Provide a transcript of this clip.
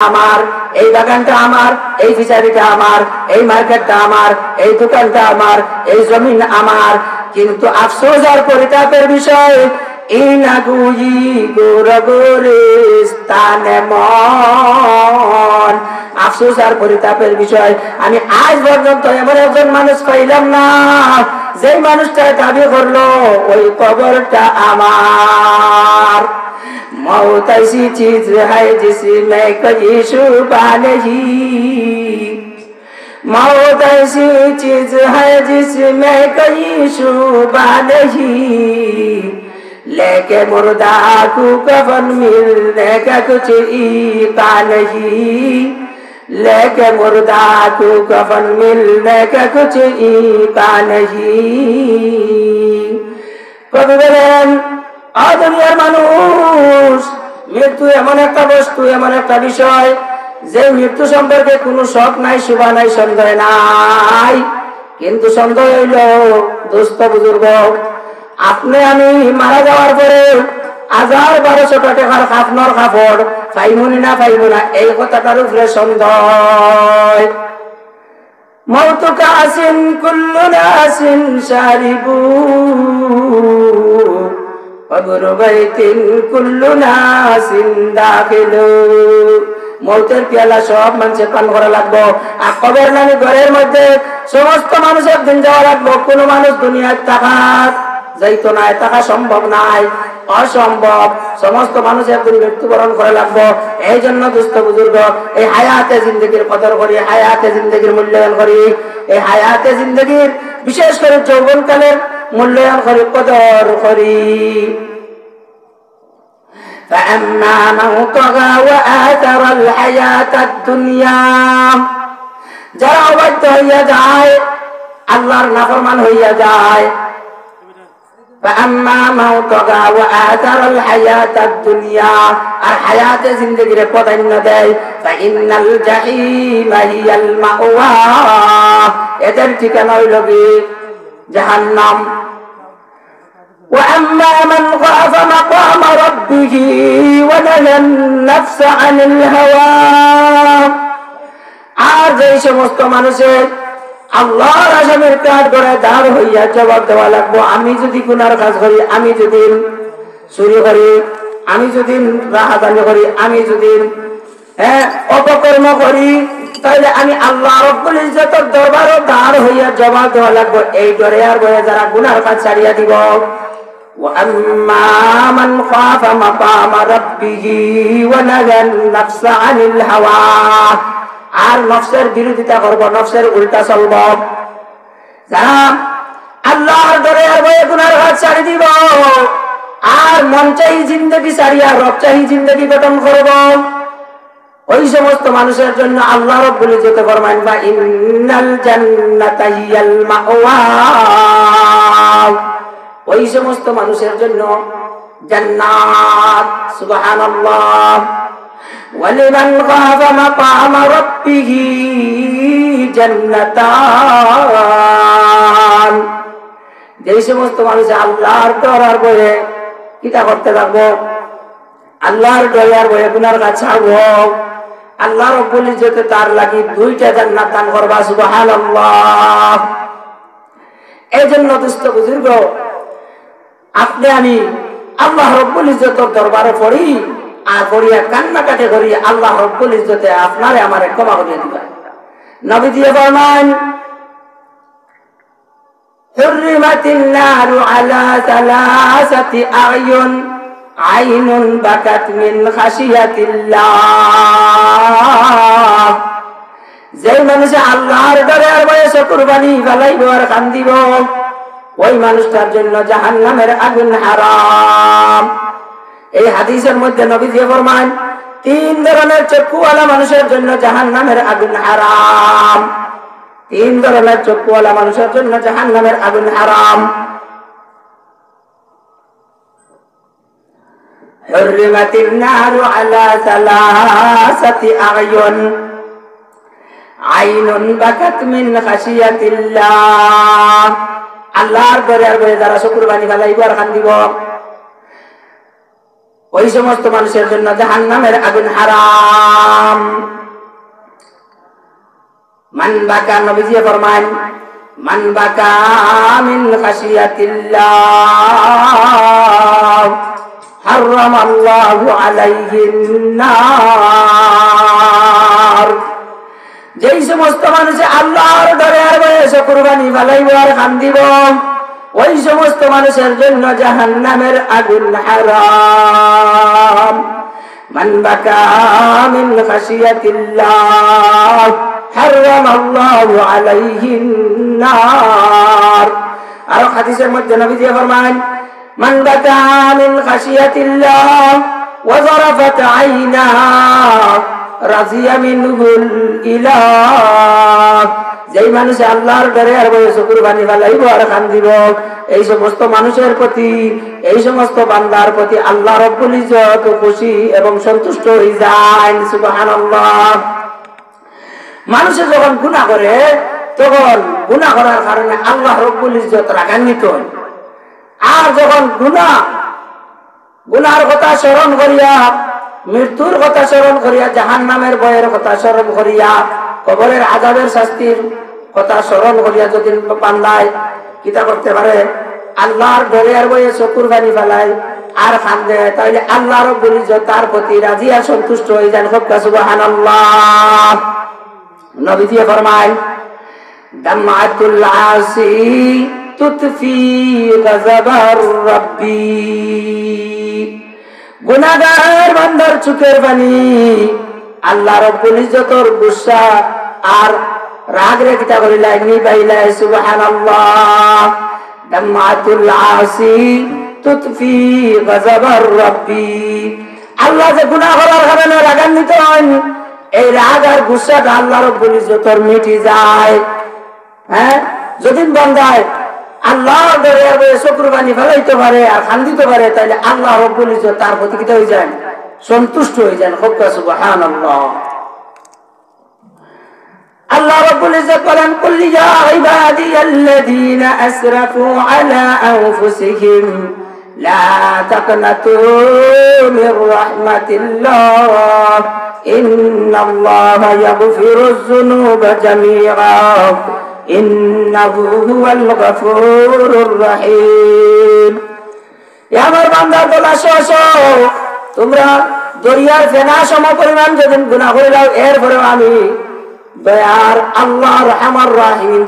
আমার, এই বাগানটা আমার, এই ফিশারিটা আমার, এই মার্কেটটা আমার, এই দোকানটা আমার, এই জমিন আমার। কিন্তু আফসোস আর পরিতাপের বিষয়, ইনাগুই গোরগোরিস্তানে মন। আফসোস আর পরিতাপের বিষয়, আমি আজ পর্যন্ত এমন একজন মানুষ পাইলাম না যে মানুষটা দাবি করলো ওই কবরটা আমার। मौत ऐसी चीज है जिसमें कोई शुबा नहीं, मौत ऐसी चीज है जिसमें कोई शुबा नहीं, लेके मुर्दा को कफन मिलने का कुछ इता नहीं, लेके मुर्दा को कफन मिलने का कुछ इता नहीं। कभी বলেন দুনিয়ার মানুষ, মৃত্যু এমন একটা বস্তু, এমন একটা বিষয় যে মৃত্যু সম্পর্কে কোনো শখ নাই, শুভা নাই, সন্দেহ নাই। কিন্তু সন্দেহ হইল দোস্ত বুজুর্গ, আপনি আমি মারা যাওয়ার পরে ১,০০০-১,২০০ টাকার খাফনর কাপড় পাইমুনি না পাইব না, এই কথাটার উপরে সন্দেহ। মৌতুকা আসিন কুল্লু নাসিন শারিবু, মৌতের পেয়ালা সব মানুষের পান করা লাগবো। আর কবর নামে ঘরের মধ্যে সমস্ত মানুষ একদিন যাওয়া লাগবো। কোন মানুষ দুনিয়ায় টাকা যাইতো না, টাকা সম্ভব নাই, অসম্ভব। সমস্ত মানুষ একদিন মৃত্যুবরণ করে লাগবো। এই জন্য দুস্থ বুজুর্গ, এই হায়াতে জিন্দগির কদর করি, হায়াতে জিন্দগির মূল্যায়ন করি। এই হায়াতে জিন্দগির বিশেষ করে যৌবনকালের মূল্যায়ন করি, কদর করি। فأما من طغى وآثر الحياة الدنيا, যারা অবাধ্য হইয়া যায়, আল্লাহর নাফরমান হইয়া যায়। فأما من طغى وآثر الحياة الدنيا, আর হায়াতে জিন্দেগিরে প্রাধান্য দেয়, فإن الجحيم هي المأوى, এদের ঠিকানা হইল কি জাহান্নাম। وأما من خاف مقام ربه ونهى النفس عن الهوى, আর যে সমস্ত মানুষের আল্লাহর আসামের কাঠ করে দাঁড় হইয়া জবাব দেওয়া লাগবো। আমি যদি গুনার কাজ করি, আমি যদি চুরি করি, আমি যদি রাহাজানি করি, আমি যদি অপকর্ম করি, তাহলে আমি আল্লাহ রব্বুল ইজ্জতের দরবারে দাঁড় হইয়া জবাব দেওয়া লাগবো। এই ডরে আর ভয়ে যারা গুনার কাজ ছাড়িয়া দিব। وأما من خاف مقام ربه ونهى النفس عن الهوى, আর নফসের বিরোধিতা করব, নফসের উল্টা চলব। যারা আল্লাহর ডরে আর ভয়ে গুনার কাজ ছাড়ি দিব, আর মন চাই জিন্দগি ছাড়িয়া রব চাই জিন্দগি গঠন করব, ওই সমস্ত মানুষের জন্য আল্লাহ রাব্বুল ইজ্জত ফরমান, বা ইন্নাল জান্নাতা হিয়াল মাওয়া, ওই সমস্ত মানুষের জন্য জান্নাত। সুবহানাল্লাহ। ওয়ালিমান খাফা মাকামা রাব্বিহি জান্নাতান, যে সমস্ত মানুষ আল্লাহর ডর আর ভয়ে কিতা করতে থাকবো, আল্লাহর ডর আর ভয়ে গুনার কাজ ছাড়বো, আল্লাহ রাব্বুল ইজ্জত তার লাগি দুইটা জান্নাত দান করবা। সুবহানাল্লাহ। এই জন্য দুস্থ বুজুর্গ, আপনি আমি আল্লাহ রাব্বুল ইজ্জতের দরবারে পড়ি, আর পড়িয়া কান্নাকাটি করি, আল্লাহ রাব্বুল ইজ্জতে আপনারে আমারে ক্ষমা করিয়ে দিবেন। নবী দিয়ে ফরমান, হুররিমাতিন নারু আলা সালাসাতি আয়ুন, আইনুন বাকাত মিন খাশিয়াতিল্লাহ, যে মানুষ আল্লাহর ডরে আর ভয়ে কুরবানি ফেলাইব আর কান্দিব, ওই মানুষটার জন্য জাহান্নামের আগুন হারাম। এই হাদিসের মধ্যে নবী দিয়ে ফরমান, 3 ধরনের চক্ষুওয়ালা মানুষের জন্য জাহান্নামের আগুন হারাম। 3 ধরনের চক্ষুওয়ালা মানুষের জন্য জাহান্নামের আগুন হারাম। হুররিমাতিন নারু আলা সালাসাতি আয়ুন, আইনুন বাকাত মিন খাশিয়াতিল্লাহ, আল্লাহর ডরে আর ভয়ে যারা কুরবানি ফেলাইব আর কান্দিব, ওই সমস্ত মানুষের জন্য জাহান্নামের আগুন হারাম। মান বাকা, নবীজি ফরমান, মান বাকা মিন খাশিয়াতিল্লাহ হারামাল্লাহু আলাইহিন নার। যেই সমস্ত মানুষে আল্লাহর ডরে আর বয়সে কুরবানি ফালাইব আর কান্দিব, ওই সমস্ত মানুষের জন্য জাহান্নামের আগুন হারাম। মান বাকা মিন খাশিয়াতিল্লাহ হারামাল্লাহু আলাইহিন নার। আর হাদিসের মধ্যে নবীজি ফরমান, মান বাকা মিন খাশিয়াতিল্লাহ ওয়া যারাফাত আইনাহা রাজিয়া মিনহুল ইলাহ। যেই মানুষ আল্লাহর ডরে আর বয়সে কুরবানি ফালাইব আর কান্দিব, এই সমস্ত মানুষের প্রতি, এই সমস্ত বান্দার প্রতি আল্লাহ রাব্বুল ইজ্জত খুশি এবং সন্তুষ্ট হয়ে যায়। সুবহানাল্লাহ। মানুষে যখন গুনাহ করে, তখন গুনাহ করার কারণে আল্লাহ রাব্বুল ইজ্জত রাগান্বিত হন। আর যখন গুনাহর কথা স্মরণ করিয়া, মৃত্যুর কথা স্মরণ করিয়া, জাহান্নামের ভয়ের কথা স্মরণ করিয়া, কবরের আযাবের শাস্তির কথা স্মরণ করিয়া যদি বান্দায় কিতা করতে পারে, আল্লাহর ডরে আর বয়ে চকুর পানি ফেলায় আর কান্দে, তাহলে আল্লাহ রাব্বুল ইজ্জত তার প্রতি রাজি আর সন্তুষ্ট হয়ে যান। সুবহানাল্লাহ। নবীজি ফরমায়, দামাতুল আসি তুতফি গযবার রাব্বি। গুনাহগার বান্দার চোখের পানি আল্লাহ রাব্বুল ইজ্জতের গুসা আর রাগ রে কিতা করিলা নিবাইলা। সুবহানাল্লাহ। দামাতুল আসি তুতফি গযবার রাব্বি। আল্লাহ যে গুনাহ করার কারণে রাগান্বিত হন, এই রাগ আর গুসাটা আল্লাহ রাব্বুল ইজ্জতের মিটি যায়। হ্যাঁ, যদি বান্দায় আল্লাহর ডরে চকুর পানি ফেলাইতে পারে আর কান্দিতে পারে, তাহলে আল্লাহ রাব্বুল ইজ্জত তার প্রতি কিতা হয়ে যান, সন্তুষ্ট হয়ে যান। সুবহানাল্লাহ। আল্লাহ রাব্বুল ইজ্জত বলেন, কুল ইয়া ইবাদিয়াল্লাযীনা আসরাফু আলা আনফুসিহিম লা তাকনাতু মির রাহমাতিল্লাহ ইন্নাল্লাহা ইয়াগফিরুয যুনুবা জামিআ ইন্নাহু হুয়াল গফুরুর রহিম। আমার বান্দা বলা, তোমরা দরিয়ার ফেনা সম পরিমাণ যদি গুনাহ করে দাও, এরপরেও আমি দয়ার আল্লাহ রহমান রাহিম